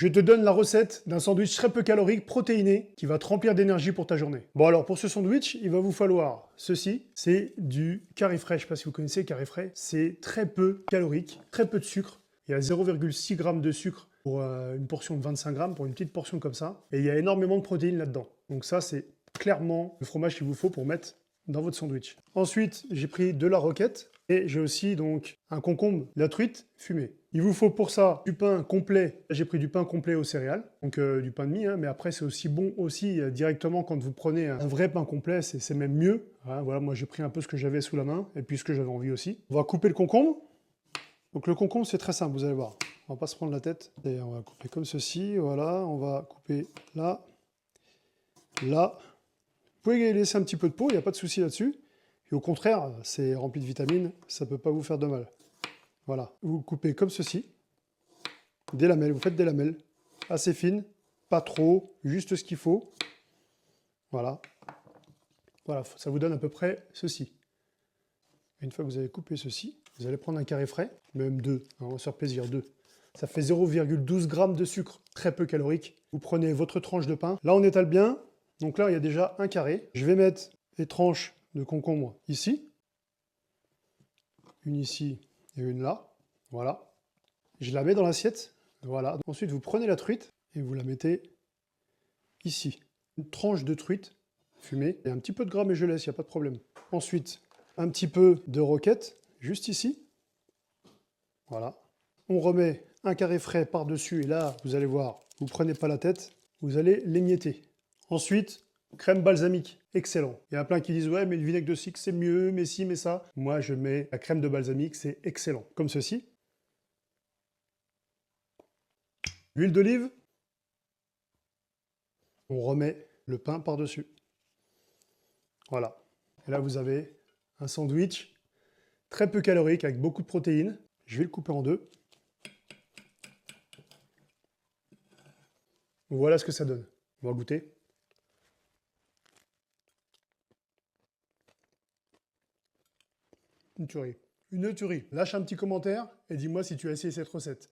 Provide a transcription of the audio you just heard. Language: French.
Je te donne la recette d'un sandwich très peu calorique, protéiné, qui va te remplir d'énergie pour ta journée. Bon alors, pour ce sandwich, il va vous falloir ceci. C'est du carré frais. Je ne sais pas si vous connaissez carré frais. C'est très peu calorique, très peu de sucre. Il y a 0,6 g de sucre pour une portion de 25 grammes, pour une petite portion comme ça. Et il y a énormément de protéines là-dedans. Donc ça, c'est clairement le fromage qu'il vous faut pour mettre dans votre sandwich. Ensuite, j'ai pris de la roquette et j'ai aussi donc un concombre, la truite fumée. Il vous faut pour ça du pain complet. J'ai pris du pain complet aux céréales, donc du pain de mie, hein, mais après c'est aussi bon aussi directement quand vous prenez un vrai pain complet, c'est même mieux. Hein, voilà, moi j'ai pris un peu ce que j'avais sous la main et puis ce que j'avais envie aussi. On va couper le concombre. Donc le concombre c'est très simple, vous allez voir. On va pas se prendre la tête. Et on va couper comme ceci, voilà. On va couper là, là. Vous pouvez laisser un petit peu de peau, il n'y a pas de souci là-dessus. Et au contraire, c'est rempli de vitamines, ça ne peut pas vous faire de mal. Voilà, vous coupez comme ceci, des lamelles, vous faites des lamelles, assez fines, pas trop, juste ce qu'il faut. Voilà. Voilà, ça vous donne à peu près ceci. Une fois que vous avez coupé ceci, vous allez prendre un carré frais, même deux, hein, on va se faire plaisir, deux. Ça fait 0,12 g de sucre, très peu calorique. Vous prenez votre tranche de pain, là on étale bien, donc là il y a déjà un carré. Je vais mettre les tranches de concombre ici, une ici et une là, voilà. Je la mets dans l'assiette, voilà. Ensuite, vous prenez la truite et vous la mettez ici. Une tranche de truite fumée et un petit peu de gras, mais je laisse, il n'y a pas de problème. Ensuite, un petit peu de roquette, juste ici. Voilà. On remet un carré frais par-dessus et là, vous allez voir, vous ne prenez pas la tête, vous allez l'émietter. Ensuite, crème balsamique, excellent. Il y en a plein qui disent « Ouais, mais le vinaigre de cidre, c'est mieux, mais ci, mais ça ». Moi, je mets la crème de balsamique, c'est excellent. Comme ceci. L'huile d'olive. On remet le pain par-dessus. Voilà. Et là, vous avez un sandwich très peu calorique avec beaucoup de protéines. Je vais le couper en deux. Voilà ce que ça donne. On va goûter. Une tuerie. Une tuerie. Lâche un petit commentaire et dis-moi si tu as essayé cette recette.